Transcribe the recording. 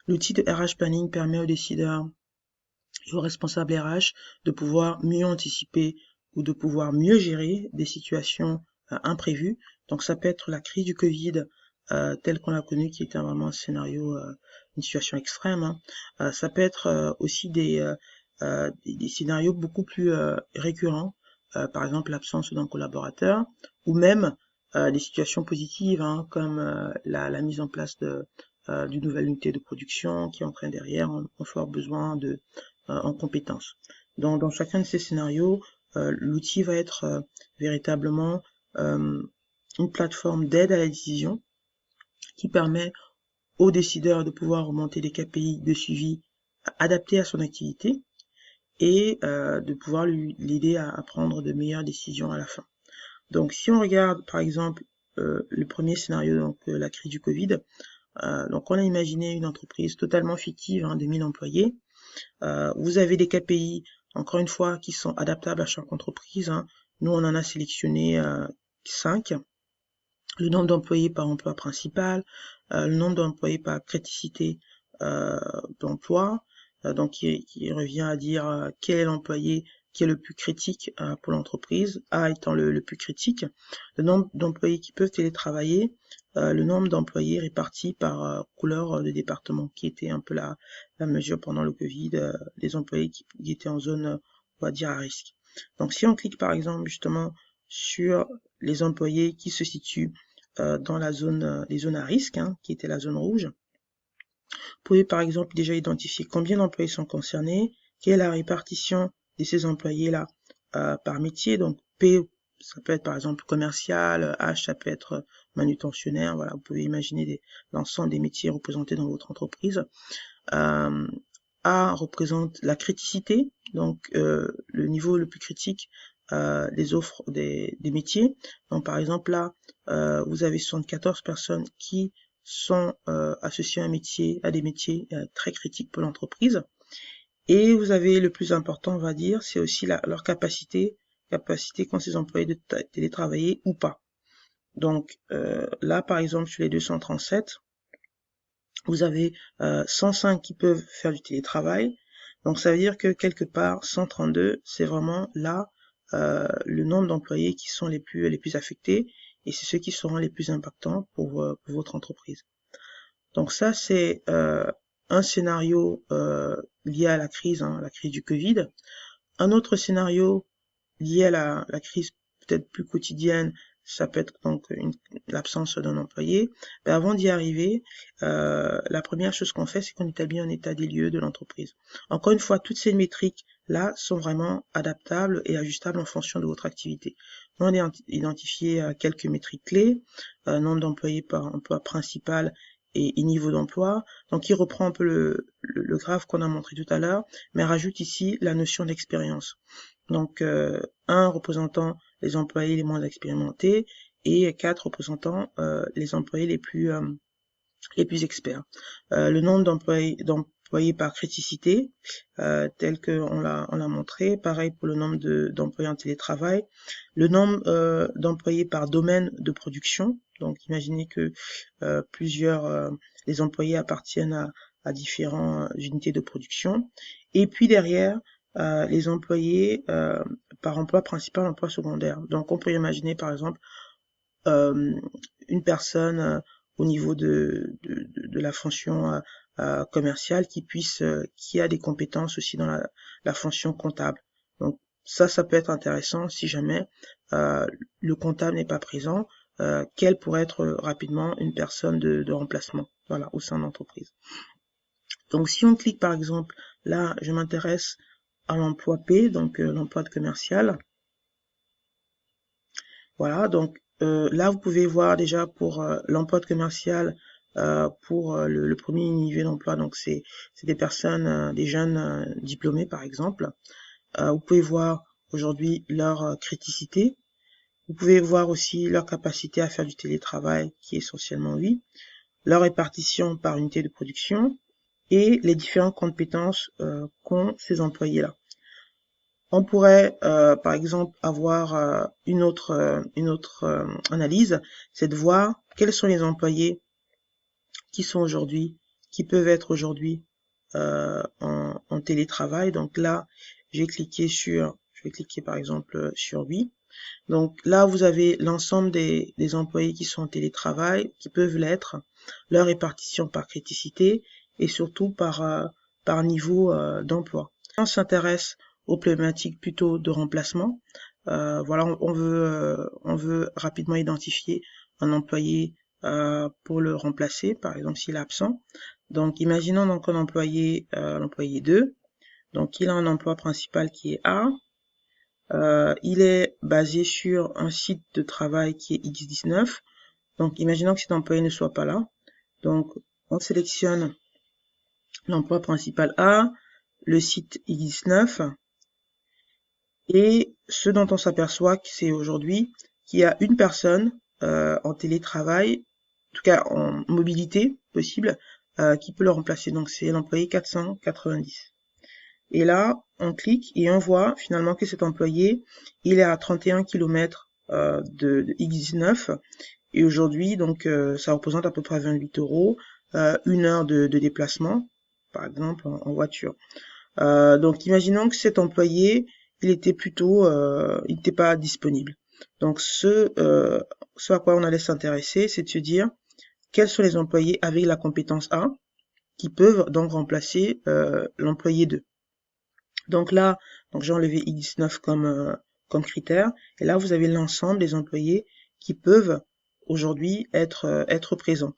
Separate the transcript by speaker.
Speaker 1: L'outil de RH Planning permet aux décideurs et aux responsables RH de pouvoir mieux anticiper ou de pouvoir mieux gérer des situations imprévues. Donc ça peut être la crise du Covid telle qu'on l'a connue, qui était vraiment un scénario, une situation extrême, hein. Ça peut être aussi des scénarios beaucoup plus récurrents, par exemple l'absence d'un collaborateur, ou même des situations positives, hein, comme la mise en place d'une nouvelle unité de production qui entraîne derrière un fort besoin en compétences. Dans chacun de ces scénarios, l'outil va être véritablement euh, une plateforme d'aide à la décision qui permet aux décideurs de pouvoir remonter des KPI de suivi adaptés à son activité et de pouvoir l'aider à prendre de meilleures décisions à la fin. Donc si on regarde par exemple le premier scénario, donc la crise du Covid, donc on a imaginé une entreprise totalement fictive, hein, de 1000 employés. Vous avez des KPI, encore une fois, qui sont adaptables à chaque entreprise, hein. Nous, on en a sélectionné 5. Le nombre d'employés par emploi principal, le nombre d'employés par criticité d'emploi, donc qui revient à dire quel est l'employé qui est le plus critique pour l'entreprise, A étant le plus critique, le nombre d'employés qui peuvent télétravailler, le nombre d'employés répartis par couleur de département, qui était un peu la mesure pendant le Covid, des employés qui étaient en zone, on va dire, à risque. Donc si on clique par exemple justement sur les employés qui se situent dans les zones à risque, hein, qui était la zone rouge. Vous pouvez par exemple déjà identifier combien d'employés sont concernés, quelle est la répartition de ces employés-là par métier. Donc P, ça peut être par exemple commercial, H, ça peut être manutentionnaire. Voilà, vous pouvez imaginer l'ensemble des métiers représentés dans votre entreprise. A représente la criticité, donc le niveau le plus critique des offres des métiers. Donc par exemple là, vous avez 74 personnes qui sont associées à des métiers très critiques pour l'entreprise. Et vous avez le plus important, on va dire, c'est aussi leur capacité qu'ont ces employés de télétravailler ou pas. Donc là, par exemple, sur les 237, vous avez 105 qui peuvent faire du télétravail. Donc ça veut dire que quelque part, 132, c'est vraiment là le nombre d'employés qui sont les plus affectés, et c'est ceux qui seront les plus impactants pour votre entreprise. Donc ça, c'est un scénario lié à la crise, hein, la crise du Covid. Un autre scénario lié à la crise peut-être plus quotidienne, ça peut être donc l'absence d'un employé. Mais avant d'y arriver, la première chose qu'on fait, c'est qu'on établit un état des lieux de l'entreprise. Encore une fois, toutes ces métriques-là sont vraiment adaptables et ajustables en fonction de votre activité. Nous, on a identifié quelques métriques clés, nombre d'employés par emploi principal et niveau d'emploi. Donc, il reprend un peu le graphe qu'on a montré tout à l'heure, mais rajoute ici la notion d'expérience. Donc, 1 représentant les employés les moins expérimentés et 4 représentant les employés les plus experts. Le nombre d'employés par criticité, tel qu'on l'a montré, pareil pour le nombre d'employés en télétravail, le nombre d'employés par domaine de production. Donc, imaginez que les employés appartiennent à différentes unités de production. Et puis derrière, les employés par emploi principal, emploi secondaire. Donc, on peut imaginer par exemple une personne au niveau de la fonction commerciale qui a des compétences aussi dans la fonction comptable. Donc, ça peut être intéressant si jamais le comptable n'est pas présent, quelle pourrait être rapidement une personne de remplacement, voilà, au sein de l'entreprise. Donc, si on clique par exemple, là, je m'intéresse à l'emploi P, donc l'emploi de commercial. Voilà, donc là, vous pouvez voir déjà pour l'emploi de commercial, pour le premier niveau d'emploi, donc c'est des personnes, des jeunes diplômés par exemple. Vous pouvez voir aujourd'hui leur criticité. Vous pouvez voir aussi leur capacité à faire du télétravail, qui est essentiellement oui, leur répartition par unité de production et les différentes compétences qu'ont ces employés-là. On pourrait, par exemple, avoir une autre analyse, c'est de voir quels sont les employés qui sont aujourd'hui qui peuvent être aujourd'hui en télétravail. Donc là, je vais cliquer par exemple sur oui. Donc là, vous avez l'ensemble des employés qui sont en télétravail, qui peuvent l'être, leur répartition par criticité et surtout par niveau d'emploi. On s'intéresse aux problématiques plutôt de remplacement. Voilà, on veut rapidement identifier un employé pour le remplacer, par exemple s'il est absent. Donc, imaginons donc un employé, l'employé 2. Donc, il a un emploi principal qui est A. Il est basé sur un site de travail qui est X19. Donc, imaginons que cet employé ne soit pas là. Donc, on sélectionne l'emploi principal A, le site X19. Et ce dont on s'aperçoit, c'est aujourd'hui qu'il y a une personne en télétravail, en tout cas en mobilité possible, qui peut le remplacer. Donc c'est l'employé 490. Et là, on clique et on voit finalement que cet employé, il est à 31 km de X19. Et aujourd'hui, donc ça représente à peu près 28 €, 1 heure de déplacement, par exemple en voiture. Donc imaginons que cet employé, il n'était pas disponible. Donc ce à quoi on allait s'intéresser, c'est de se dire quels sont les employés avec la compétence A qui peuvent donc remplacer l'employé 2. Donc là, j'ai enlevé X9 comme critère, et là vous avez l'ensemble des employés qui peuvent aujourd'hui être présents.